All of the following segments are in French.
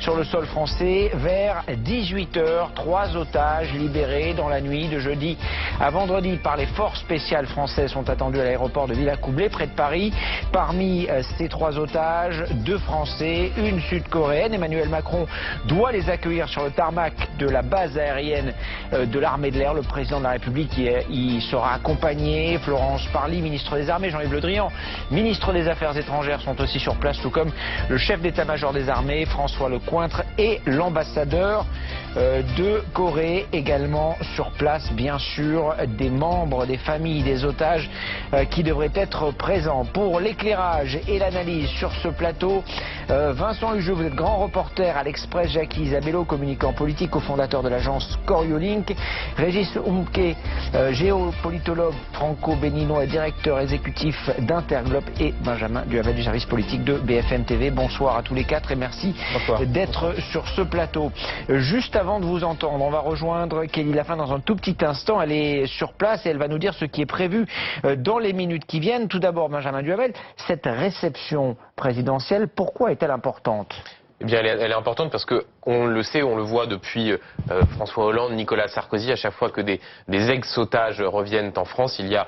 sur le sol français. Vers 18h, 3 otages libérés dans la nuit de jeudi à vendredi par les forces spéciales françaises sont attendus à l'aéroport de Villacoublay, près de Paris. Parmi ces 3 otages, 2 Français, une Sud-Coréenne. Emmanuel Macron doit les accueillir sur le tarmac de la base aérienne de l'armée de l'air. Le président de la République y sera accompagné. Florence Parly, ministre des Armées, Jean-Yves Le Drian, ministre des Affaires étrangères, sont aussi sur place, tout comme le chef d'état-major des armées, François Lecointre, et l'ambassadeur de Corée, également sur place, bien sûr, des membres des familles des otages qui devraient être présents. Pour l'éclairage et l'analyse sur ce plateau, Vincent Hugeux, vous êtes grand reporter à l'Express Jackie Isabello, communicant politique, cofondateur de l'agence Coriolink. Régis Umke, géopolitologue franco-béninois et directeur exécutif d'Interglobe, et Benjamin Duhamel du service politique de BFM TV. Bonsoir à tous les 4 et merci d'être sur ce plateau. Juste avant de vous entendre, on va rejoindre Kelly Lafin dans un tout petit instant. Elle est sur place et elle va nous dire ce qui est prévu dans les minutes qui viennent. Tout d'abord, Benjamin Duhamel, cette réception présidentielle, pourquoi est-elle importante ? Eh bien, elle est importante parce que on le sait, on le voit depuis François Hollande, Nicolas Sarkozy, à chaque fois que des ex-otages reviennent en France, il y a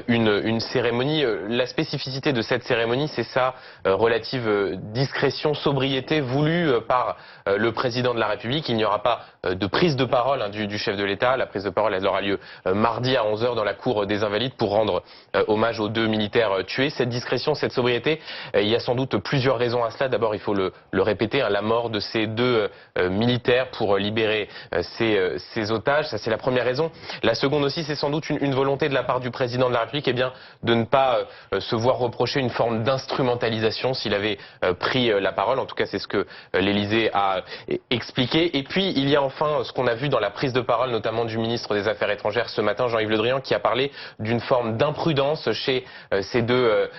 une cérémonie. La spécificité de cette cérémonie, c'est sa relative discrétion, sobriété voulue par le président de la République. Il n'y aura pas de prise de parole du chef de l'État. La prise de parole, elle aura lieu mardi à 11h dans la cour des Invalides pour rendre hommage aux 2 militaires tués. Cette discrétion, cette sobriété, il y a sans doute plusieurs raisons à cela. D'abord, il faut le répéter, la mort de ces 2 militaires pour libérer ces otages. Ça, c'est la première raison. La seconde aussi, c'est sans doute une volonté de la part du président de la République, eh bien, de ne pas se voir reprocher une forme d'instrumentalisation s'il avait pris la parole. En tout cas, c'est ce que l'Élysée a expliqué. Et puis, il y a enfin ce qu'on a vu dans la prise de parole, notamment du ministre des Affaires étrangères ce matin, Jean-Yves Le Drian, qui a parlé d'une forme d'imprudence chez ces 2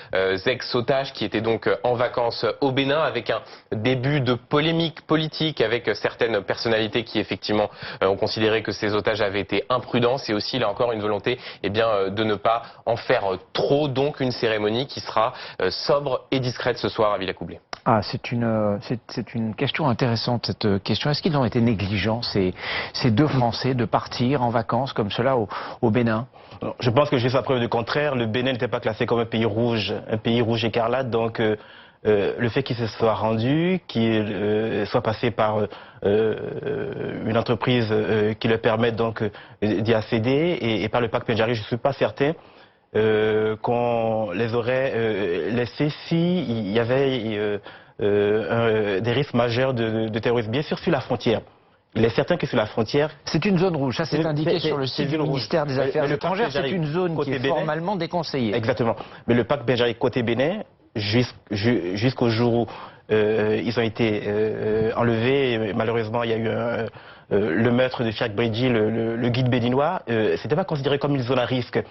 ex-otages qui étaient donc en vacances au Bénin, avec un début de polémique politique avec certaines personnalités qui effectivement ont considéré que ces otages avaient été imprudents. C'est aussi là encore une volonté de ne pas en faire trop, donc une cérémonie qui sera sobre et discrète ce soir à Villacoublay. Ah, c'est une question intéressante, cette question. Est-ce qu'ils ont été négligents, ces 2 Français, de partir en vacances comme cela au Bénin ? Je pense que jusqu'à preuve du contraire, le Bénin n'était pas classé comme un pays rouge écarlate, donc le fait qu'il se soit rendu, qu'il soit passé par une entreprise qui le permet donc d'y accéder, et par le Parc Pendjari, je ne suis pas certain qu'on les aurait laissés s'il y avait des risques majeurs de terrorisme. Bien sûr, sur la frontière. Il est certain que sur la frontière... C'est une zone rouge, ça c'est indiqué sur le site du ministère des Affaires étrangères. C'est une zone qui est formellement déconseillée. Exactement. Mais le Parc Pendjari côté Bénin, jusqu'au jour où ils ont été enlevés, malheureusement il y a eu le meurtre de Fiak Bredji, le guide béninois, c'était pas considéré comme une zone à risque.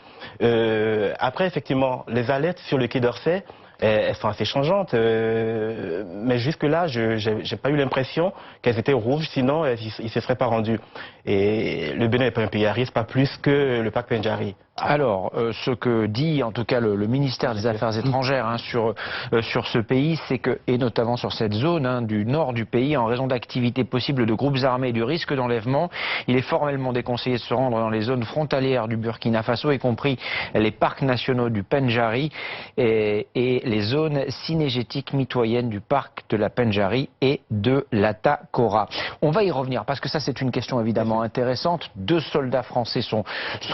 Après, effectivement, les alertes sur le Quai d'Orsay, elles sont assez changeantes, mais jusque-là, je n'ai pas eu l'impression qu'elles étaient rouges, sinon ils ne se seraient pas rendus. Et le Bénin n'est pas un pays à risque, pas plus que le Parc Pendjari. Alors, ce que dit en tout cas le ministère des Affaires étrangères sur ce pays, c'est que, et notamment sur cette zone du nord du pays, en raison d'activités possibles de groupes armés et du risque d'enlèvement, il est formellement déconseillé de se rendre dans les zones frontalières du Burkina Faso, y compris les parcs nationaux du Pendjari et les zones cynégétiques mitoyennes du parc de la Pendjari et de l'Atakora. On va y revenir parce que ça c'est une question évidemment intéressante. 2 soldats français sont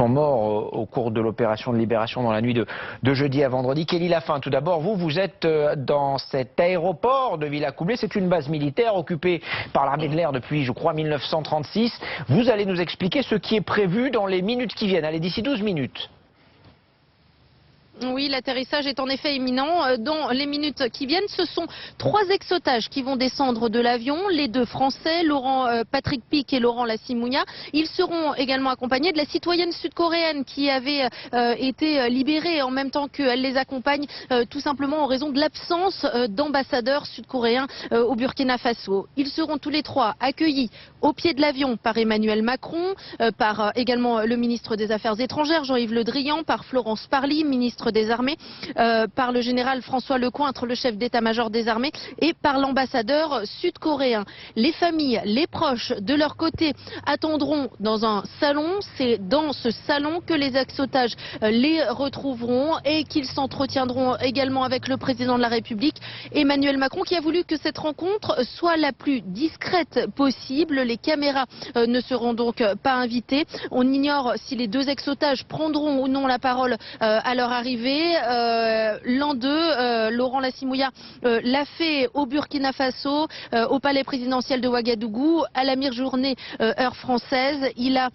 morts au cours de l'opération de libération dans la nuit de jeudi à vendredi. Kelly Lafin, tout d'abord, vous êtes dans cet aéroport de Villacoublay. C'est une base militaire occupée par l'armée de l'air depuis, je crois, 1936. Vous allez nous expliquer ce qui est prévu dans les minutes qui viennent. Allez, d'ici 12 minutes. Oui, l'atterrissage est en effet imminent. Dans les minutes qui viennent, ce sont 3 ex-otages qui vont descendre de l'avion. Les 2 Français, Laurent Patrick Pic et Laurent Lassimouya. Ils seront également accompagnés de la citoyenne sud-coréenne qui avait été libérée en même temps qu'elle les accompagne, tout simplement en raison de l'absence d'ambassadeurs sud-coréens au Burkina Faso. Ils seront tous les 3 accueillis au pied de l'avion par Emmanuel Macron, par également le ministre des Affaires étrangères, Jean-Yves Le Drian, par Florence Parly, ministre ministre des Armées, par le général François Lecointre, le chef d'état-major des armées, et par l'ambassadeur sud-coréen. Les familles, les proches, de leur côté, attendront dans un salon. C'est dans ce salon que les ex-otages les retrouveront et qu'ils s'entretiendront également avec le président de la République, Emmanuel Macron, qui a voulu que cette rencontre soit la plus discrète possible. Les caméras ne seront donc pas invitées. On ignore si les deux ex-otages prendront ou non la parole à leur arrivée. L'un d'eux, Laurent Lassimouya, l'a fait au Burkina Faso, au palais présidentiel de Ouagadougou, à la mi-journée heure française. Il a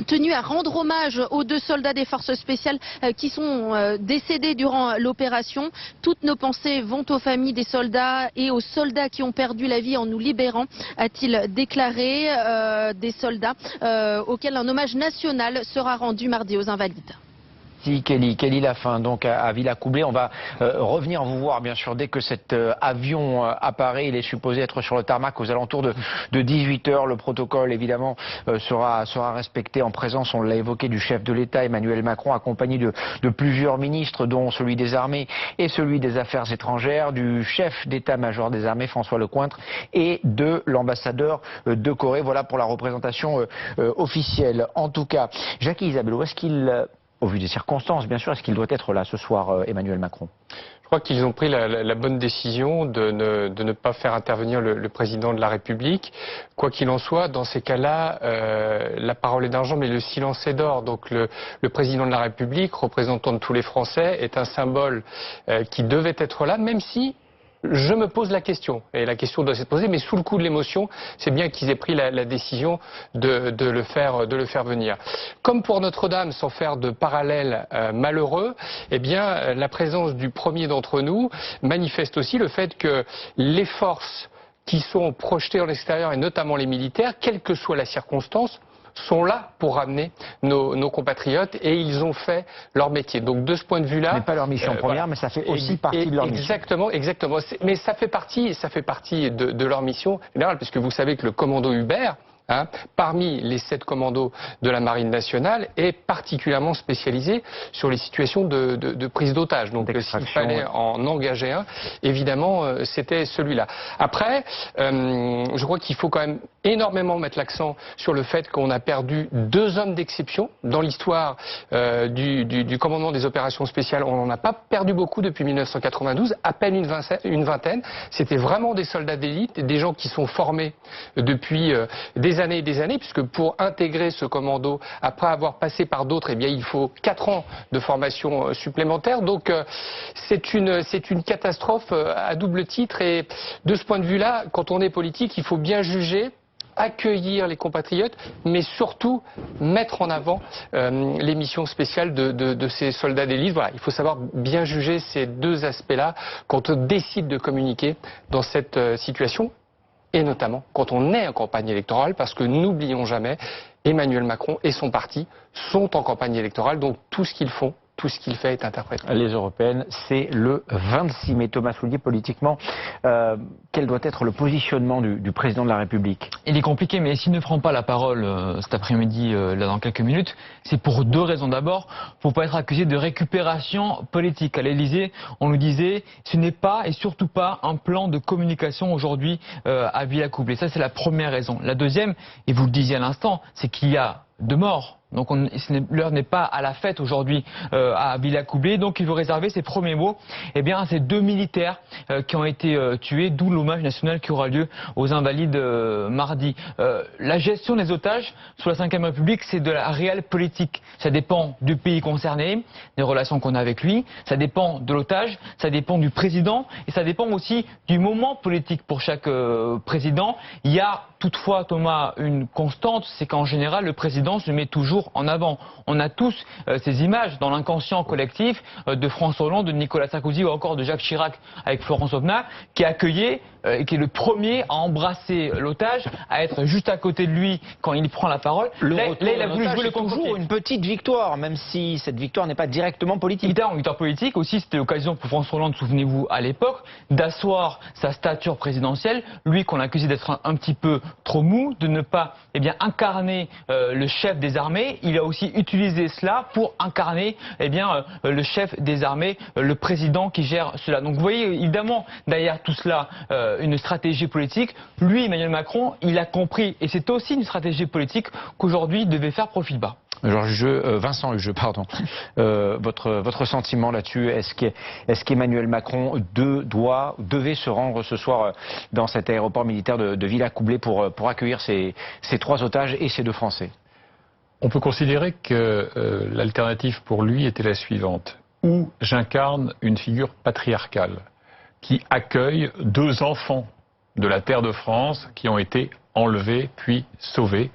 tenu à rendre hommage aux deux soldats des forces spéciales qui sont décédés durant l'opération. Toutes nos pensées vont aux familles des soldats et aux soldats qui ont perdu la vie en nous libérant, a-t-il déclaré, des soldats auxquels un hommage national sera rendu mardi aux Invalides. Kelly Lafin, donc à Villacoublay. On va revenir vous voir, bien sûr, dès que cet avion apparaît. Il est supposé être sur le tarmac aux alentours de 18 h. Le protocole, évidemment, sera respecté en présence, on l'a évoqué, du chef de l'État, Emmanuel Macron, accompagné de plusieurs ministres, dont celui des Armées et celui des Affaires étrangères, du chef d'état-major des Armées, François Lecointre, et de l'ambassadeur de Corée. Voilà pour la représentation officielle. En tout cas, Jackie Isabelle, où est-ce qu'il... Au vu des circonstances, bien sûr, est-ce qu'il doit être là ce soir, Emmanuel Macron? Je crois qu'ils ont pris la bonne décision de ne pas faire intervenir le président de la République. Quoi qu'il en soit, dans ces cas-là, la parole est d'argent, mais le silence est d'or. Donc le président de la République, représentant de tous les Français, est un symbole qui devait être là, même si... Je me pose la question, et la question doit s'être posée, mais sous le coup de l'émotion, c'est bien qu'ils aient pris la décision de le faire venir. Comme pour Notre-Dame, sans faire de parallèle malheureux, eh bien, la présence du premier d'entre nous manifeste aussi le fait que les forces qui sont projetées en extérieur, et notamment les militaires, quelle que soit la circonstance, sont là pour ramener nos compatriotes, et ils ont fait leur métier. Donc de ce point de vue-là... Ce n'est pas leur mission première, voilà. Mais ça fait aussi partie de leur mission. Exactement. Mais ça fait partie de leur mission générale, puisque vous savez que le commando Hubert, parmi les 7 commandos de la Marine nationale, est particulièrement spécialisé sur les situations de prise d'otages. Donc s'il fallait en engager un, évidemment, c'était celui-là. Après, je crois qu'il faut quand même énormément mettre l'accent sur le fait qu'on a perdu 2 hommes d'exception dans l'histoire du commandement des opérations spéciales. On n'en a pas perdu beaucoup depuis 1992, à peine une vingtaine. C'était vraiment des soldats d'élite, des gens qui sont formés depuis des années et des années, puisque pour intégrer ce commando, après avoir passé par d'autres, eh bien, il faut 4 ans de formation supplémentaire. Donc c'est une catastrophe à double titre, et de ce point de vue-là, quand on est politique, il faut bien juger, accueillir les compatriotes, mais surtout mettre en avant les missions spéciales de ces soldats d'élite. Voilà, il faut savoir bien juger ces 2 aspects-là quand on décide de communiquer dans cette situation, et notamment quand on est en campagne électorale, parce que n'oublions jamais, Emmanuel Macron et son parti sont en campagne électorale, donc tout ce qu'ils font, tout ce qu'il fait est interprété. Les européennes, c'est le 26 mai. Thomas Soulier, politiquement, quel doit être le positionnement du président de la République? Il est compliqué, mais s'il ne prend pas la parole cet après-midi, là dans quelques minutes, c'est pour 2 raisons. D'abord, pour ne pas être accusé de récupération politique. À l'Élysée, on nous disait, ce n'est pas et surtout pas un plan de communication aujourd'hui à Villacoublay. Ça, c'est la première raison. La deuxième, et vous le disiez à l'instant, c'est qu'il y a 2 morts. Donc l'heure n'est pas à la fête aujourd'hui à Villacoublay. Donc il veut réserver ses premiers mots à ces 2 militaires qui ont été tués, d'où l'hommage national qui aura lieu aux Invalides mardi. La gestion des otages sous la Ve République, c'est de la réelle politique. Ça dépend du pays concerné, des relations qu'on a avec lui, ça dépend de l'otage, ça dépend du président, et ça dépend aussi du moment politique pour chaque président. Il y a toutefois, Thomas, une constante, c'est qu'en général, le président se met toujours en avant. On a tous ces images dans l'inconscient collectif de François Hollande, de Nicolas Sarkozy ou encore de Jacques Chirac avec Florence Aubenas, qui accueillait et qui est le premier à embrasser l'otage, à être juste à côté de lui quand il prend la parole. Là, il a voulu jouer toujours une petite victoire, même si cette victoire n'est pas directement politique. Une victoire politique aussi, c'était l'occasion pour François Hollande, souvenez-vous, à l'époque, d'asseoir sa stature présidentielle. Lui qu'on accusait d'être un petit peu trop mou, de ne pas incarner le chef des armées. mais il a aussi utilisé cela pour incarner le chef des armées, le président qui gère cela. Donc vous voyez évidemment derrière tout cela une stratégie politique. Lui, Emmanuel Macron, il a compris, et c'est aussi une stratégie politique qu'aujourd'hui il devait faire profil bas. Vincent Hugeux, pardon. Votre sentiment là-dessus, est-ce qu'Emmanuel Macron devait se rendre ce soir dans cet aéroport militaire de Villacoublay pour accueillir ces 3 otages et ces 2 Français? On peut considérer que l'alternative pour lui était la suivante. Où j'incarne une figure patriarcale qui accueille 2 enfants de la terre de France qui ont été enlevés puis sauvés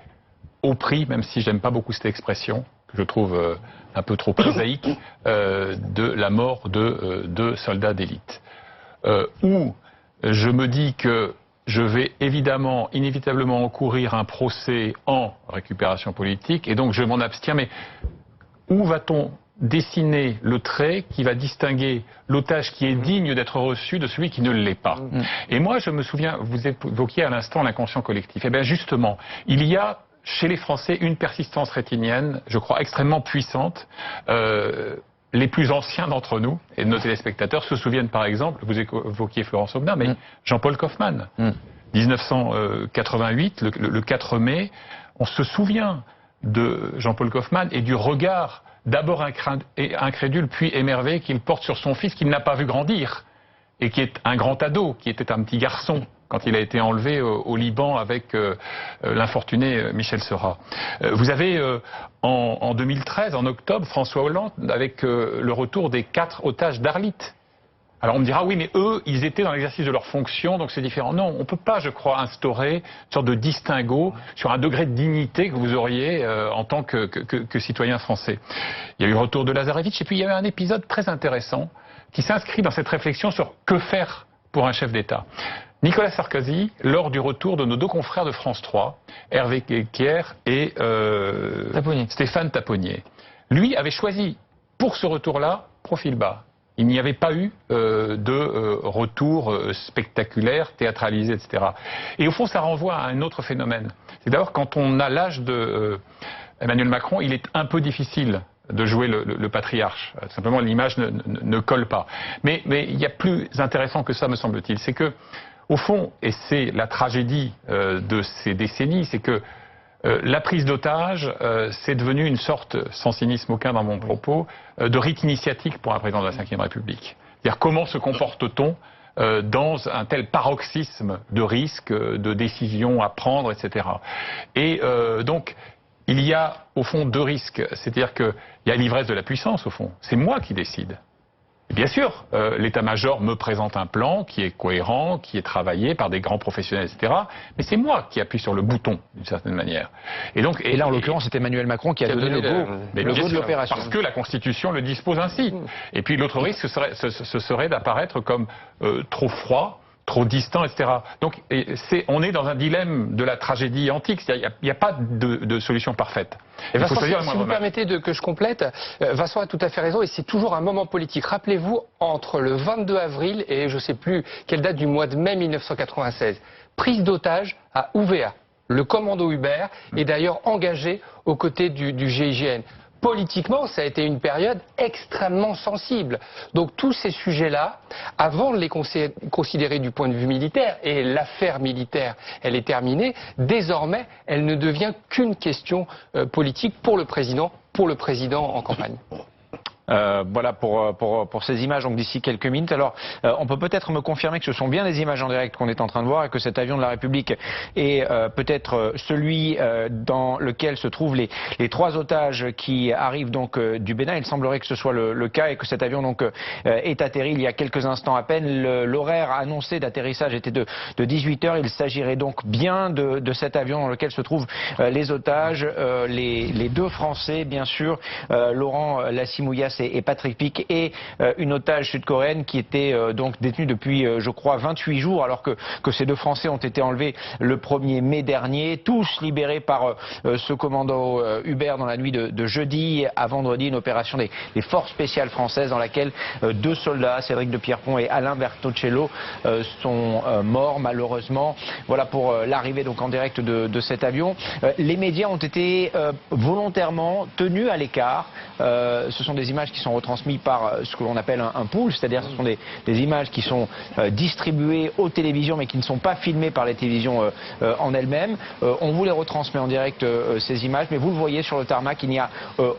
au prix, même si j'aime pas beaucoup cette expression, que je trouve un peu trop prosaïque, de la mort de 2 soldats d'élite. Où je me dis que je vais inévitablement encourir un procès en récupération politique, et donc je m'en abstiens, mais où va-t-on dessiner le trait qui va distinguer l'otage qui est digne d'être reçu de celui qui ne l'est pas? Et moi, je me souviens, vous évoquiez à l'instant l'inconscient collectif. Eh bien justement, il y a chez les Français une persistance rétinienne, je crois, extrêmement puissante. Les plus anciens d'entre nous, et de nos téléspectateurs, se souviennent par exemple, vous évoquiez Florence Aubenas, mais Jean-Paul Kaufmann, 1988, le 4 mai, on se souvient de Jean-Paul Kaufmann et du regard d'abord incrédule puis émerveillé qu'il porte sur son fils qu'il n'a pas vu grandir, et qui est un grand ado, qui était un petit garçon quand il a été enlevé au Liban avec l'infortuné Michel Serra. Vous avez en 2013, en octobre, François Hollande avec le retour des 4 otages d'Arlit. Alors on me dira, oui, mais eux, ils étaient dans l'exercice de leurs fonctions, donc c'est différent. Non, on ne peut pas, je crois, instaurer une sorte de distinguo sur un degré de dignité que vous auriez en tant que citoyen français. Il y a eu le retour de Lazarevitch, et puis il y a eu un épisode très intéressant qui s'inscrit dans cette réflexion sur que faire pour un chef d'État. Nicolas Sarkozy, lors du retour de nos 2 confrères de France 3, Hervé Kier et Stéphane Taponnier, lui avait choisi pour ce retour-là profil bas. Il n'y avait pas eu de retour spectaculaire, théâtralisé, etc. Et au fond, ça renvoie à un autre phénomène. C'est d'abord quand on a l'âge de Emmanuel Macron, il est un peu difficile de jouer le patriarche. Simplement, l'image ne colle pas. Mais il y a plus intéressant que ça, me semble-t-il. C'est que, au fond, et c'est la tragédie de ces décennies, c'est que la prise d'otage, c'est devenu une sorte, sans cynisme aucun dans mon propos, de rite initiatique pour un président de la Ve République. C'est-à-dire comment se comporte-t-on dans un tel paroxysme de risques, de décisions à prendre, etc. Et donc, il y a au fond 2 risques. C'est-à-dire qu'il y a l'ivresse de la puissance, au fond. C'est moi qui décide. Et bien sûr, l'état-major me présente un plan qui est cohérent, qui est travaillé par des grands professionnels, etc. Mais c'est moi qui appuie sur le bouton, d'une certaine manière. Et là, en l'occurrence, c'est Emmanuel Macron qui a donné le go de l'opération. Parce que la Constitution le dispose ainsi. Et puis l'autre risque, ce serait d'apparaître comme trop froid, trop distant, etc. Donc on est dans un dilemme de la tragédie antique. Il n'y a pas de solution parfaite. Et Vincent, si vous permettez que je complète, Vincent a tout à fait raison, et c'est toujours un moment politique. Rappelez-vous, entre le 22 avril et je ne sais plus quelle date du mois de mai 1996, prise d'otage à Ouvéa. Le commando Hubert est d'ailleurs engagé aux côtés du GIGN. Politiquement, ça a été une période extrêmement sensible. Donc tous ces sujets-là, avant de les considérer du point de vue militaire, et l'affaire militaire, elle est terminée, désormais, elle ne devient qu'une question politique pour le président en campagne. Voilà pour ces images, donc d'ici quelques minutes. Alors, on peut peut-être me confirmer que ce sont bien des images en direct qu'on est en train de voir et que cet avion de la République est peut-être celui dans lequel se trouvent les 3 otages qui arrivent donc du Bénin. Il semblerait que ce soit le cas et que cet avion donc est atterri il y a quelques instants à peine. L'horaire annoncé d'atterrissage était de 18 h. Il s'agirait donc bien de cet avion dans lequel se trouvent les otages, les 2 Français, bien sûr, Laurent Lassimouillas et Patrick Pick, et une otage sud-coréenne qui était donc détenue depuis, je crois, 28 jours, alors que ces deux Français ont été enlevés le 1er mai dernier, tous libérés par ce commando Hubert dans la nuit de jeudi à vendredi, une opération des forces spéciales françaises dans laquelle deux soldats, Cédric de Pierrepont et Alain Bertocello, sont morts malheureusement. Voilà pour l'arrivée donc en direct de cet avion. Les médias ont été volontairement tenus à l'écart. Ce sont des images qui sont retransmises par ce que l'on appelle un pool, c'est-à-dire ce sont des images qui sont distribuées aux télévisions mais qui ne sont pas filmées par les télévisions en elles-mêmes. On vous les retransmet en direct ces images, mais vous le voyez sur le tarmac, il n'y a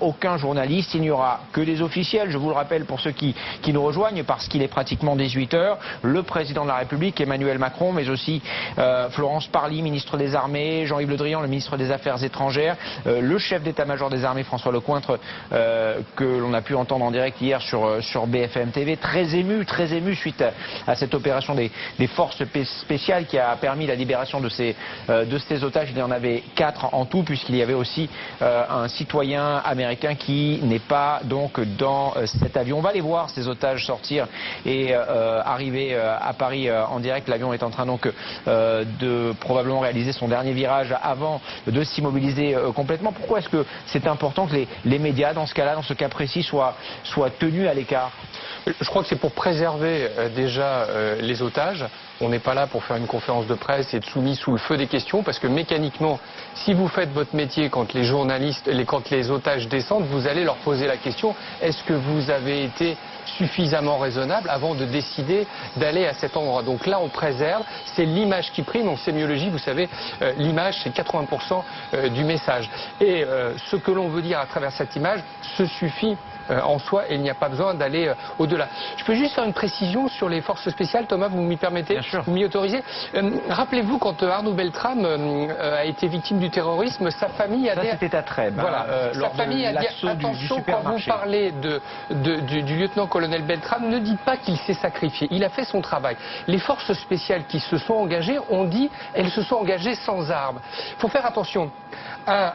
aucun journaliste, il n'y aura que des officiels, je vous le rappelle pour ceux qui nous rejoignent, parce qu'il est pratiquement 18 h, le président de la République Emmanuel Macron, mais aussi Florence Parly, ministre des Armées, Jean-Yves Le Drian, le ministre des Affaires étrangères, le chef d'état-major des armées François Lecointre, que l'on a pu entendre en direct hier sur BFM TV, très ému suite à cette opération des forces spéciales qui a permis la libération de ces otages. Il y en avait 4 en tout, puisqu'il y avait aussi un citoyen américain qui n'est pas donc dans cet avion. On va les voir, ces otages, sortir et arriver à Paris en direct. L'avion est en train donc de probablement réaliser son dernier virage avant de s'immobiliser complètement. Pourquoi est-ce que c'est important que les médias, dans ce cas-là, dans ce cas précis, soient tenus à l'écart? Je crois que c'est pour préserver déjà les otages. On n'est pas là pour faire une conférence de presse et être soumis sous le feu des questions, parce que mécaniquement, si vous faites votre métier quand les journalistes, quand les otages descendent, vous allez leur poser la question: est-ce que vous avez été suffisamment raisonnable avant de décider d'aller à cet endroit? Donc là, on préserve, c'est l'image qui prime. En sémiologie, vous savez, l'image, c'est 80% du message. Et ce que l'on veut dire à travers cette image se suffit en soi, et il n'y a pas besoin d'aller au-delà. Je peux juste faire une précision sur les forces spéciales, Thomas, vous m'y permettez? Bien sûr. Vous m'y autorisez? Rappelez-vous, quand Arnaud Beltrame a été victime du terrorisme, sa famille a dit... Ça, c'était à Trèbes. Voilà. Sa famille a dit, attention, quand vous parlez du lieutenant-colonel Beltrame, ne dites pas qu'il s'est sacrifié. Il a fait son travail. Les forces spéciales qui se sont engagées, on dit, elles se sont engagées sans armes. Il faut faire attention. Un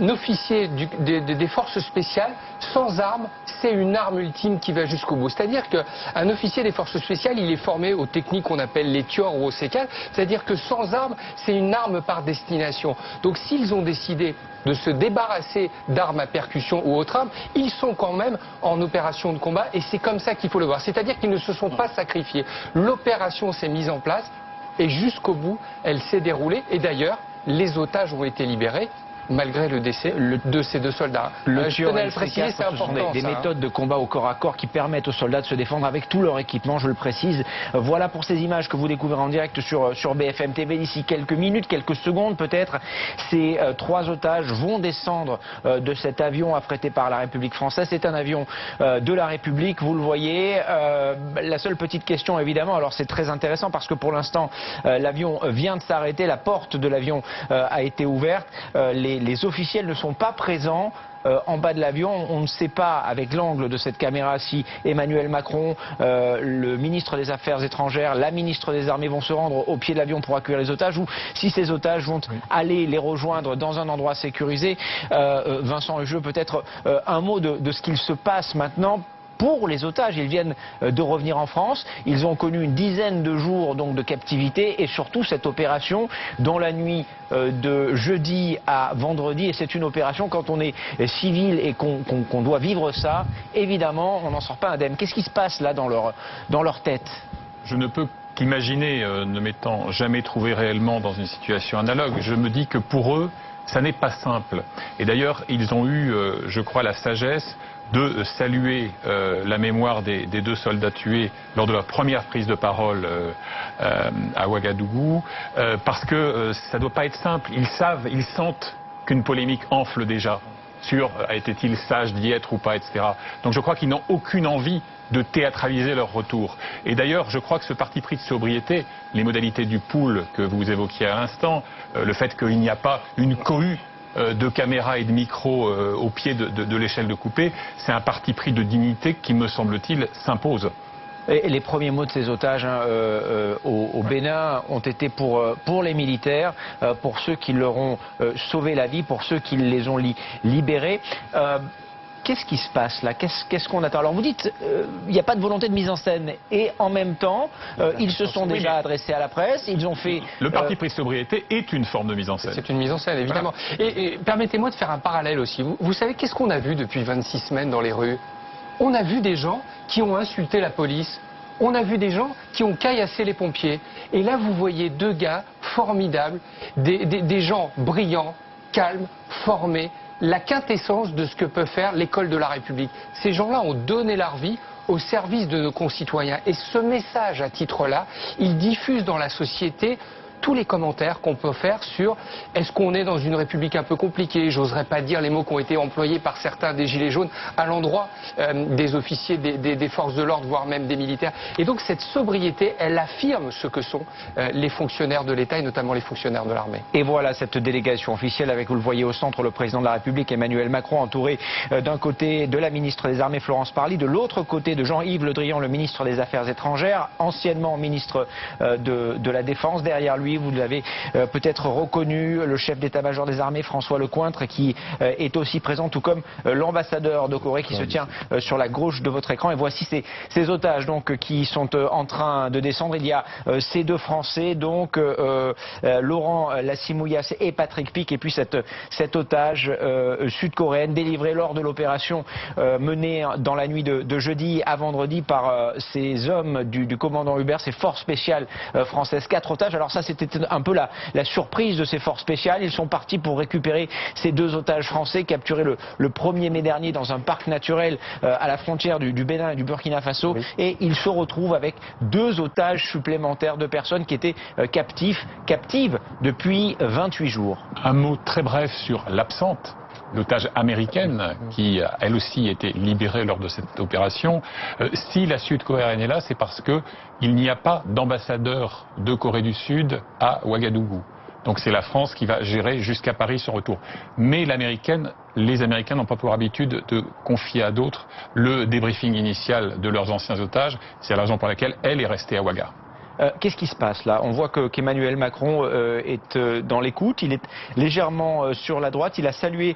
officier des forces spéciales sans armes, c'est une arme ultime qui va jusqu'au bout. C'est-à-dire qu'un officier des forces spéciales, il est formé aux techniques qu'on appelle les TIOR ou au CECAL. C'est-à-dire que sans armes, c'est une arme par destination. Donc s'ils ont décidé de se débarrasser d'armes à percussion ou autres armes, ils sont quand même en opération de combat, et c'est comme ça qu'il faut le voir. C'est-à-dire qu'ils ne se sont pas sacrifiés. L'opération s'est mise en place et jusqu'au bout, elle s'est déroulée. Et d'ailleurs, les otages ont été libérés malgré le décès de ces deux soldats. Je tenais à le préciser, c'est important. Ce sont des méthodes de combat au corps à corps qui permettent aux soldats de se défendre avec tout leur équipement, je le précise. Voilà pour ces images que vous découvrez en direct sur BFM TV. D'ici quelques minutes, quelques secondes peut-être, ces 3 otages vont descendre de cet avion affrété par la République française. C'est un avion de la République, vous le voyez. La seule petite question, évidemment, alors c'est très intéressant parce que pour l'instant, l'avion vient de s'arrêter, la porte de l'avion a été ouverte. Les officiels ne sont pas présents en bas de l'avion. On ne sait pas, avec l'angle de cette caméra, si Emmanuel Macron, le ministre des Affaires étrangères, la ministre des Armées vont se rendre au pied de l'avion pour accueillir les otages, ou si ces otages vont aller les rejoindre dans un endroit sécurisé. Vincent Hugeux, peut-être un mot de ce qu'il se passe maintenant pour les otages. Ils viennent de revenir en France, ils ont connu une dizaine de jours donc de captivité, et surtout cette opération dans la nuit de jeudi à vendredi. Et c'est une opération, quand on est civil et qu'on doit vivre ça, évidemment on n'en sort pas indemne. Qu'est-ce qui se passe là dans leur tête? Je ne peux qu'imaginer, ne m'étant jamais trouvé réellement dans une situation analogue, je me dis que pour eux, ça n'est pas simple. Et d'ailleurs, ils ont eu, je crois, la sagesse de saluer la mémoire des 2 soldats tués lors de leur première prise de parole à Ouagadougou, parce que ça ne doit pas être simple. Ils sentent qu'une polémique enfle déjà sur était-il sage d'y être ou pas, etc. Donc je crois qu'ils n'ont aucune envie de théâtraliser leur retour. Et d'ailleurs, je crois que ce parti pris de sobriété, les modalités du pool que vous évoquiez à l'instant, le fait qu'il n'y a pas une cohue de caméras et de micros au pied de l'échelle de coupé, c'est un parti pris de dignité qui, me semble-t-il, s'impose. Et les premiers mots de ces otages au Bénin ont été pour les militaires, pour ceux qui leur ont sauvé la vie, pour ceux qui les ont libérés. Qu'est-ce qui se passe là? Qu'est-ce qu'on attend? Alors vous dites, il n'y a pas de volonté de mise en scène, et en même temps, ils se sont déjà adressés à la presse, ils ont fait... Le parti pris sobriété est une forme de mise en scène. C'est une mise en scène, évidemment. Voilà. Et permettez-moi de faire un parallèle aussi. Vous savez, qu'est-ce qu'on a vu depuis 26 semaines dans les rues? On a vu des gens qui ont insulté la police. On a vu des gens qui ont caillassé les pompiers. Et là, vous voyez deux gars formidables, des gens brillants, calmes, formés, la quintessence de ce que peut faire l'école de la République. Ces gens-là ont donné leur vie au service de nos concitoyens. Et ce message, à titre-là, il diffuse dans la société tous les commentaires qu'on peut faire sur est-ce qu'on est dans une république un peu compliquée, j'oserais pas dire les mots qui ont été employés par certains des Gilets jaunes à l'endroit des officiers des forces de l'ordre, voire même des militaires. Et donc cette sobriété, elle affirme ce que sont les fonctionnaires de l'État et notamment les fonctionnaires de l'armée. Et voilà cette délégation officielle avec, vous le voyez au centre, le président de la République Emmanuel Macron, entouré d'un côté de la ministre des Armées Florence Parly, de l'autre côté de Jean-Yves Le Drian, le ministre des Affaires étrangères, anciennement ministre de la Défense. Derrière lui, vous l'avez peut-être reconnu, le chef d'état-major des armées François Lecointre, qui est aussi présent, tout comme l'ambassadeur de Corée qui se tient sur la gauche de votre écran. Et voici ces otages donc qui sont en train de descendre. Il y a ces deux Français, donc Laurent Lassimoulias et Patrick Pic, et puis cet otage sud-coréenne délivré lors de l'opération menée dans la nuit de jeudi à vendredi par ces hommes du commandant Hubert, ces forces spéciales françaises. 4 otages. Alors ça, c'était un peu la surprise de ces forces spéciales. Ils sont partis pour récupérer ces 2 otages français capturés le 1er mai dernier dans un parc naturel à la frontière du Bénin et du Burkina Faso. Oui. Et ils se retrouvent avec 2 otages supplémentaires, 2 personnes qui étaient captives depuis 28 jours. Un mot très bref sur l'absente. L'otage américaine, qui elle aussi été libérée lors de cette opération. Si la Sud-Coréenne est là, c'est parce qu'il n'y a pas d'ambassadeur de Corée du Sud à Ouagadougou. Donc c'est la France qui va gérer jusqu'à Paris son retour. Mais les Américains n'ont pas pour habitude de confier à d'autres le débriefing initial de leurs anciens otages. C'est la raison pour laquelle elle est restée à Ouaga. Qu'est-ce qui se passe là? On voit qu'Emmanuel Macron est dans l'écoute, il est légèrement sur la droite, il a salué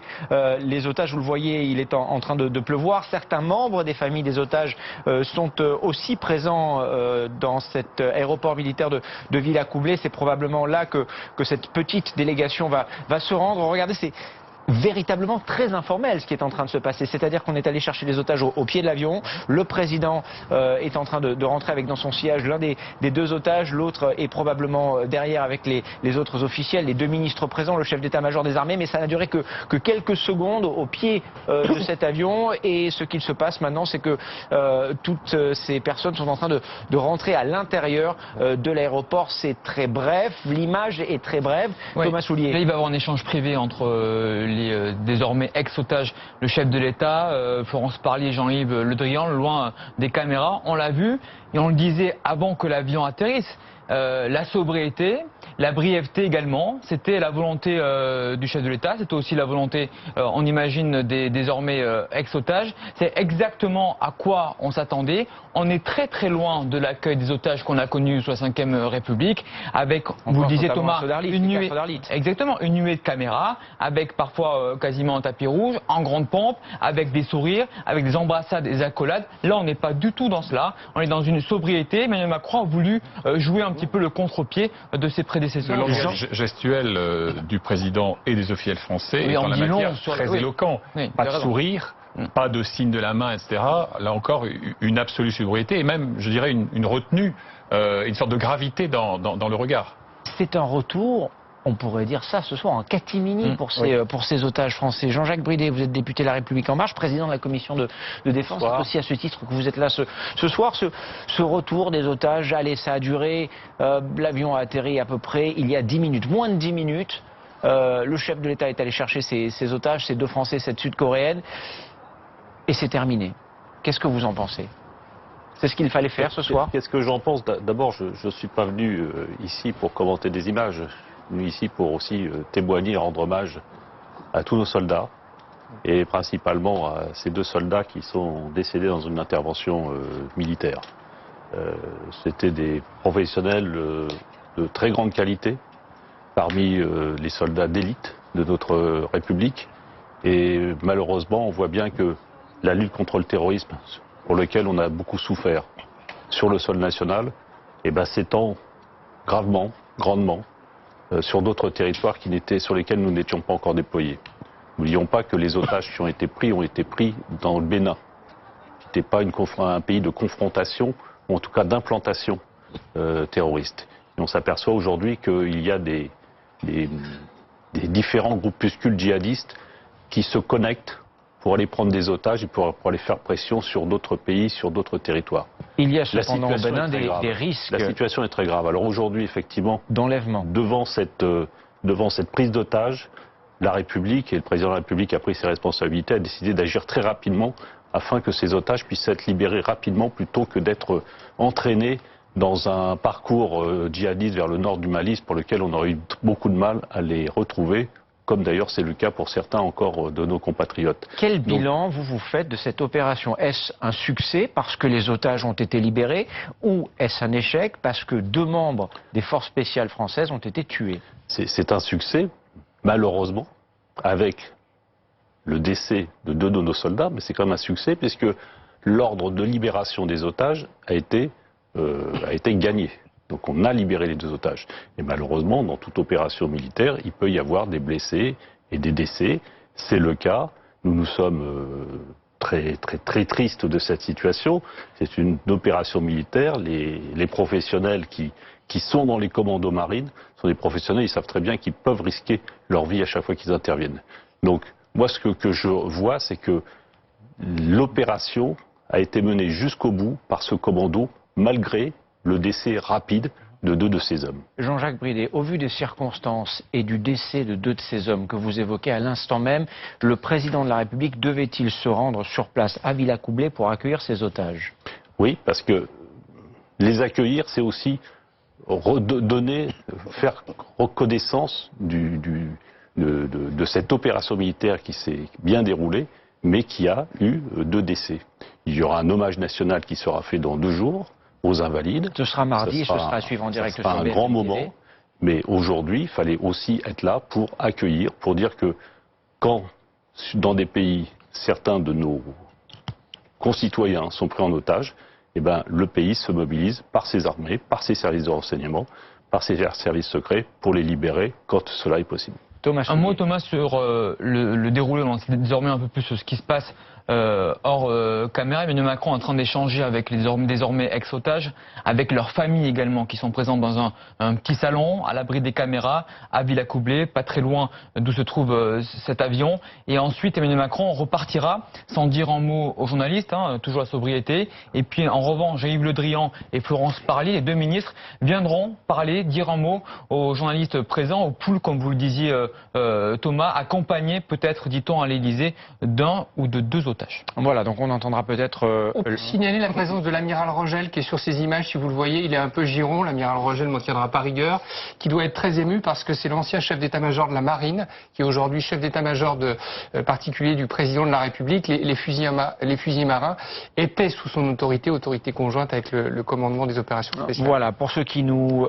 les otages, vous le voyez, il est en train de pleuvoir. Certains membres des familles des otages sont aussi présents dans cet aéroport militaire de Villacoublay. C'est probablement là que cette petite délégation va se rendre. Regardez, c'est véritablement très informel ce qui est en train de se passer, c'est-à-dire qu'on est allé chercher les otages au pied de l'avion, le président est en train de rentrer avec dans son sillage l'un des 2 otages, l'autre est probablement derrière avec les autres officiels, les 2 ministres présents, le chef d'état-major des armées, mais ça n'a duré que quelques secondes au pied de cet avion. Et ce qu'il se passe maintenant, c'est que toutes ces personnes sont en train de rentrer à l'intérieur de l'aéroport. C'est très bref, l'image est très brève. Oui. Thomas Soulier. Là, il va y avoir un échange privé entre les désormais ex-otages, le chef de l'État, Florence Parly et Jean-Yves Le Drian, loin des caméras. On l'a vu et on le disait avant que l'avion atterrisse. La sobriété, la brièveté également, c'était la volonté du chef de l'État, c'était aussi la volonté, on imagine, des désormais ex-otages. C'est exactement à quoi on s'attendait. On est très très loin de l'accueil des otages qu'on a connu sous la Ve République, avec, vous le disiez Thomas, une nuée de caméras, avec parfois quasiment un tapis rouge, en grande pompe, avec des sourires, avec des embrassades, des accolades. Là, on n'est pas du tout dans cela. On est dans une sobriété. Emmanuel Macron a voulu jouer un petit peu le contre-pied de ses prédécesseurs. Le langage gestuel du président et des officiels français est en la matière très éloquent. Oui, pas de sourire, pas de signe de la main, etc. Là encore, une absolue sobriété et même, je dirais, une retenue, une sorte de gravité dans le regard. C'est un retour, on pourrait dire ça ce soir, en catimini pour ces otages français. Jean-Jacques Bridet, vous êtes député de La République En Marche, président de la commission de défense. C'est aussi à ce titre que vous êtes là ce soir. Ce retour des otages, allez, ça a duré, l'avion a atterri à peu près il y a 10 minutes, moins de 10 minutes. Le chef de l'État est allé chercher ces otages, ces 2 Français, cette Sud-Coréenne, et c'est terminé. Qu'est-ce que vous en pensez? C'est ce qu'il fallait faire ce soir? Qu'est-ce que j'en pense? D'abord, je ne suis pas venu ici pour commenter des images. Je suis venu ici pour aussi témoigner, rendre hommage à tous nos soldats, et principalement à ces 2 soldats qui sont décédés dans une intervention militaire. C'était des professionnels de très grande qualité, parmi les soldats d'élite de notre République. Et malheureusement, on voit bien que la lutte contre le terrorisme, pour lequel on a beaucoup souffert sur le sol national, s'étend gravement, grandement, sur d'autres territoires sur lesquels nous n'étions pas encore déployés. N'oublions pas que les otages qui ont été pris dans le Bénin, qui n'était pas un pays de confrontation, ou en tout cas d'implantation terroriste. Et on s'aperçoit aujourd'hui qu'il y a des différents groupuscules djihadistes qui se connectent pour aller prendre des otages et pour aller faire pression sur d'autres pays, sur d'autres territoires. Il y a cependant au Bénin des risques. La situation est très grave. Alors aujourd'hui, effectivement, d'enlèvement. Devant cette prise d'otages, la République et le président de la République a pris ses responsabilités, a décidé d'agir très rapidement afin que ces otages puissent être libérés rapidement plutôt que d'être entraînés dans un parcours djihadiste vers le nord du Mali pour lequel on aurait eu beaucoup de mal à les retrouver, comme d'ailleurs c'est le cas pour certains encore de nos compatriotes. Quel bilan vous faites de cette opération? Est-ce un succès parce que les otages ont été libérés ou est-ce un échec parce que 2 membres des forces spéciales françaises ont été tués? C'est un succès, malheureusement, avec le décès de 2 de nos soldats, mais c'est quand même un succès puisque l'ordre de libération des otages a été gagné. Donc on a libéré les 2 otages. Et malheureusement, dans toute opération militaire, il peut y avoir des blessés et des décès. C'est le cas. Nous sommes très tristes de cette situation. C'est une opération militaire. Les professionnels qui sont dans les commandos marines sont des professionnels, ils savent très bien qu'ils peuvent risquer leur vie à chaque fois qu'ils interviennent. Donc moi, ce que je vois, c'est que l'opération a été menée jusqu'au bout par ce commando, malgré le décès rapide de 2 de ces hommes. Jean-Jacques Bridet, au vu des circonstances et du décès de 2 de ces hommes que vous évoquez à l'instant même, le président de la République devait-il se rendre sur place à Villacoublay pour accueillir ces otages? Oui, parce que les accueillir, c'est aussi faire reconnaissance de cette opération militaire qui s'est bien déroulée, mais qui a eu 2 décès. Il y aura un hommage national qui sera fait dans 2 jours aux invalides. Ce sera mardi, ce sera à suivre en direct sur BFM TV. C'est un grand moment, mais aujourd'hui, il fallait aussi être là pour accueillir, pour dire que quand, dans des pays, certains de nos concitoyens sont pris en otage, le pays se mobilise par ses armées, par ses services de renseignement, par ses services secrets pour les libérer quand cela est possible. Un mot, Thomas, sur le déroulé. On sait désormais un peu plus sur ce qui se passe hors caméra. Emmanuel Macron est en train d'échanger avec les désormais ex-otages, avec leurs familles également, qui sont présentes dans un petit salon, à l'abri des caméras, à Villacoublay, pas très loin d'où se trouve cet avion. Et ensuite, Emmanuel Macron repartira, sans dire un mot aux journalistes, toujours la sobriété. Et puis, en revanche, Jean-Yves Le Drian et Florence Parly, les 2 ministres, viendront parler, dire un mot aux journalistes présents, aux poules, comme vous le disiez, Thomas, accompagné peut-être, dit-on, à l'Élysée, d'un ou de 2 otages. Voilà, donc on entendra peut-être... On peut signaler la présence de l'amiral Rogel qui est sur ces images, si vous le voyez, il est un peu giron, l'amiral Rogel m'en tiendra par rigueur, qui doit être très ému parce que c'est l'ancien chef d'état-major de la marine, qui est aujourd'hui chef d'état-major particulier du président de la République. Les fusiliers marins étaient sous son autorité conjointe avec le commandement des opérations spéciales. Voilà, pour ceux qui nous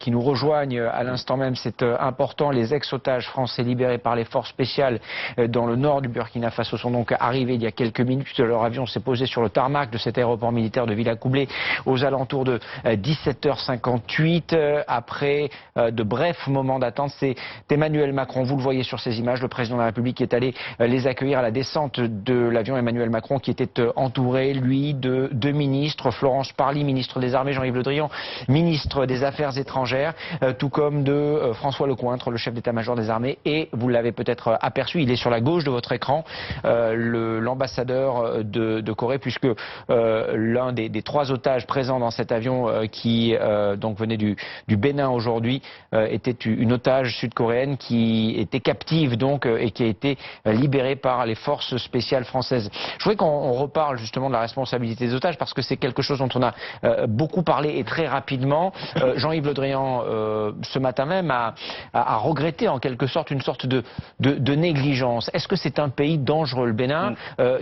rejoignent à l'instant même, c'est important, les ex-otages français libérés par les forces spéciales dans le nord du Burkina Faso sont donc arrivés il y a quelques minutes. Leur avion s'est posé sur le tarmac de cet aéroport militaire de Villacoublay aux alentours de 17h58. Après de brefs moments d'attente, c'est Emmanuel Macron, vous le voyez sur ces images, le président de la République qui est allé les accueillir à la descente de l'avion. Emmanuel Macron qui était entouré, lui, de 2 ministres, Florence Parly, ministre des Armées, Jean-Yves Le Drian, ministre des Affaires étrangères, tout comme de François Lecointre, le chef d'état-major des armées, et vous l'avez peut-être aperçu, il est sur la gauche de votre écran, l'ambassadeur de Corée, puisque l'un des 3 otages présents dans cet avion qui donc venait du Bénin aujourd'hui était une otage sud-coréenne qui était captive donc et qui a été libérée par les forces spéciales françaises. Je voudrais qu'on reparle justement de la responsabilité des otages parce que c'est quelque chose dont on a beaucoup parlé et très rapidement. Jean-Yves Le Drian ce matin même a regretté en quelque sorte une sorte de négligence. Est-ce que c'est un pays dangereux, le Bénin?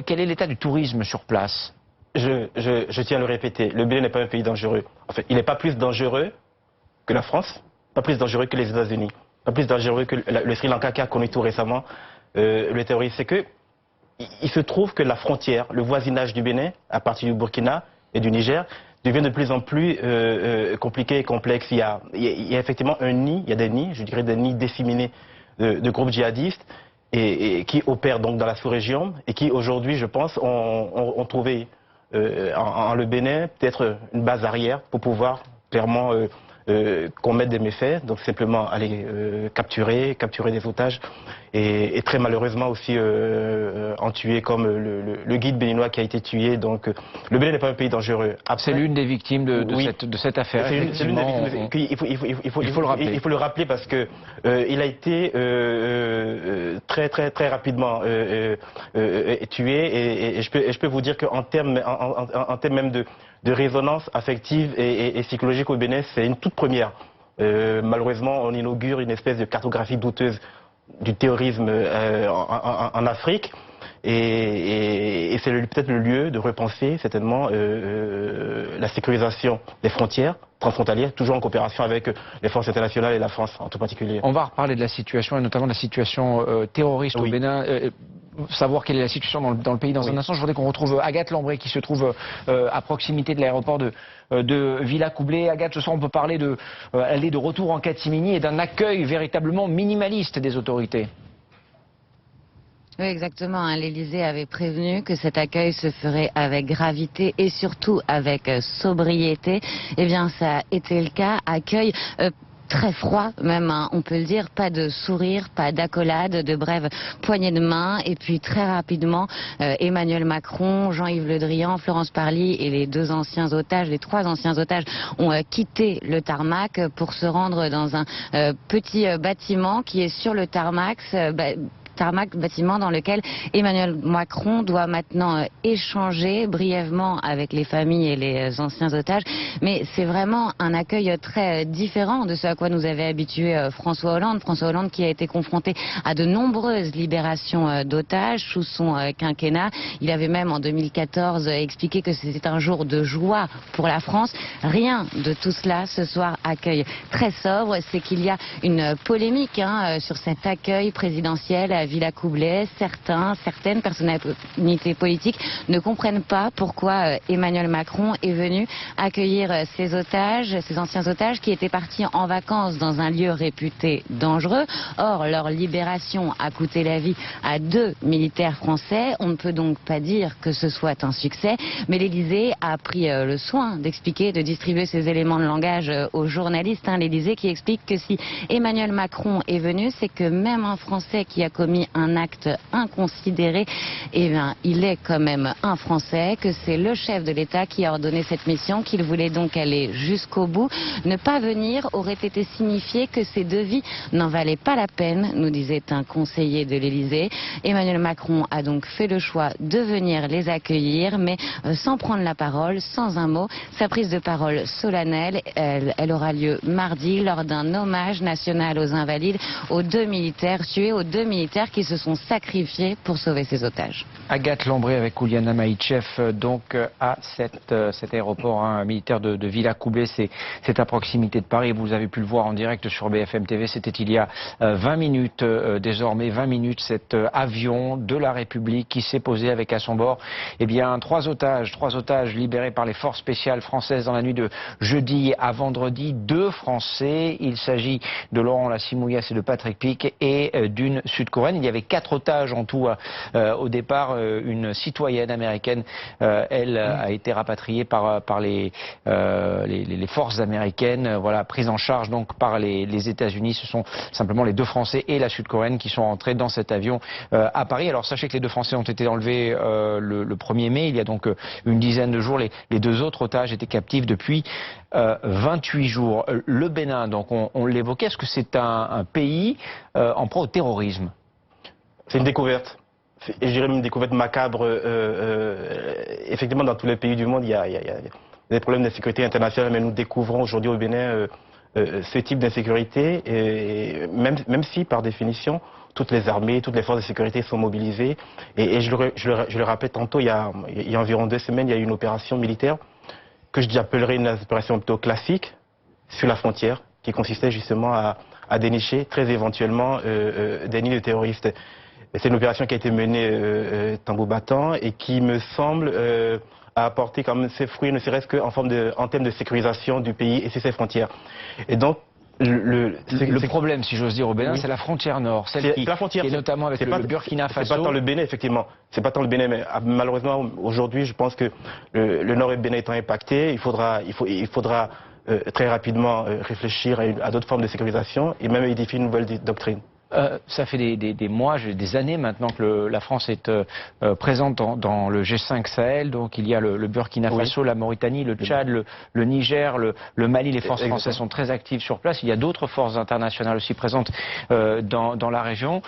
Quel est l'état du tourisme sur place? Je tiens à le répéter, le Bénin n'est pas un pays dangereux. Enfin, il n'est pas plus dangereux que la France, pas plus dangereux que les États-Unis, pas plus dangereux que le Sri Lanka qui a connu tout récemment le terrorisme. C'est que il se trouve que la frontière, le voisinage du Bénin, à partir du Burkina et du Niger, devient de plus en plus compliqué et complexe. Il y a effectivement un nid, il y a des nids, je dirais des nids disséminés de groupes djihadistes et qui opèrent donc dans la sous-région et qui aujourd'hui, je pense, ont trouvé en le Bénin peut-être une base arrière pour pouvoir clairement commettre des méfaits, donc simplement aller capturer des otages et très malheureusement aussi en tuer comme le guide béninois qui a été tué. Donc le Bénin n'est pas un pays dangereux. C'est l'une des victimes de cette affaire. C'est l'une des victimes. Il faut le rappeler parce que il a été très rapidement tué et je peux vous dire qu'en termes même de résonance affective et psychologique au Bénin, c'est une toute première. Malheureusement, on inaugure une espèce de cartographie douteuse du terrorisme en Afrique et c'est peut-être le lieu de repenser certainement la sécurisation des frontières transfrontalières, toujours en coopération avec les forces internationales et la France en tout particulier. On va reparler de la situation et notamment de la situation terroriste au Bénin. Savoir quelle est la situation dans le pays dans un instant. Je voudrais qu'on retrouve Agathe Lambré qui se trouve à proximité de l'aéroport de Villacoublay. Agathe, ce soir on peut parler elle est de retour en catimini et d'un accueil véritablement minimaliste des autorités. Oui, exactement. L'Élysée avait prévenu que cet accueil se ferait avec gravité et surtout avec sobriété. Eh bien, ça a été le cas. Accueil très froid même, on peut le dire, pas de sourire, pas d'accolade, de brèves poignées de main. Et puis très rapidement, Emmanuel Macron, Jean-Yves Le Drian, Florence Parly et les trois anciens otages ont quitté le tarmac pour se rendre dans un petit bâtiment qui est sur le tarmac, bâtiment dans lequel Emmanuel Macron doit maintenant échanger brièvement avec les familles et les anciens otages. Mais c'est vraiment un accueil très différent de ce à quoi nous avait habitué François Hollande. François Hollande qui a été confronté à de nombreuses libérations d'otages sous son quinquennat. Il avait même en 2014 expliqué que c'était un jour de joie pour la France. Rien de tout cela ce soir. Accueil très sobre. C'est qu'il y a une polémique sur cet accueil présidentiel à Villacoublay. Certaines personnalités politiques ne comprennent pas pourquoi Emmanuel Macron est venu accueillir ces anciens otages qui étaient partis en vacances dans un lieu réputé dangereux. Or, leur libération a coûté la vie à 2 militaires français. On ne peut donc pas dire que ce soit un succès, mais l'Élysée a pris le soin d'expliquer, de distribuer ces éléments de langage aux journalistes. L'Élysée qui explique que si Emmanuel Macron est venu, c'est que même un Français qui a commis un acte inconsidéré, eh bien, il est quand même un Français, que c'est le chef de l'État qui a ordonné cette mission, qu'il voulait donc aller jusqu'au bout. Ne pas venir aurait été signifier que ces 2 vies n'en valaient pas la peine, nous disait un conseiller de l'Élysée. Emmanuel Macron a donc fait le choix de venir les accueillir, mais sans prendre la parole, sans un mot. Sa prise de parole solennelle, elle aura lieu mardi lors d'un hommage national aux Invalides, aux 2 militaires tués, aux 2 militaires qui se sont sacrifiés pour sauver ces otages. Agathe Lambré avec Ouliana Maïtchev donc à cet aéroport militaire de Villacoublay, c'est à proximité de Paris. Vous avez pu le voir en direct sur BFM TV, c'était il y a 20 minutes désormais, 20 minutes, cet avion de la République qui s'est posé avec à son bord trois otages libérés par les forces spéciales françaises dans la nuit de jeudi à vendredi. 2 Français, il s'agit de Laurent Lassimoulias et de Patrick Pic et d'une Sud-Coréenne. Il y avait 4 otages en tout au départ. Une citoyenne américaine, elle a été rapatriée par les forces américaines, prise en charge donc par les États-Unis. Ce sont simplement les 2 Français et la Sud-Coréenne qui sont entrés dans cet avion à Paris. Alors sachez que les 2 Français ont été enlevés le 1er mai. Il y a donc une dizaine de jours. Les 2 autres otages étaient captifs depuis 28 jours. Le Bénin, donc on l'évoquait, est-ce que c'est un pays en proie au terrorisme? C'est une découverte. Et je dirais une découverte macabre. Effectivement, dans tous les pays du monde, il y a des problèmes d'insécurité internationale, mais nous découvrons aujourd'hui au Bénin ce type d'insécurité, même si, par définition, toutes les armées, toutes les forces de sécurité sont mobilisées. Et je le rappelle tantôt, il y a environ 2 semaines, il y a eu une opération militaire que j'appellerais une opération plutôt classique sur la frontière, qui consistait justement à dénicher très éventuellement des nids de terroristes. C'est une opération qui a été menée tambour battant et qui me semble a apporté quand même ses fruits, ne serait-ce qu'en termes de sécurisation du pays et ses frontières. Et donc, le problème, si j'ose dire, au Bénin, oui. c'est la frontière nord, celle qui est notamment avec le Burkina Faso. C'est pas tant le Bénin, effectivement. C'est pas tant le Bénin, mais malheureusement, aujourd'hui, je pense que le nord du Bénin étant impacté, il faudra très rapidement réfléchir à d'autres formes de sécurisation et même édifier une nouvelle doctrine. Ça fait des mois, des années maintenant que la France est présente dans le G5 Sahel. Donc il y a le Burkina Faso, la Mauritanie, le Tchad, le Niger, le Mali. Les forces françaises sont très actives sur place. Il y a d'autres forces internationales aussi présentes dans la région.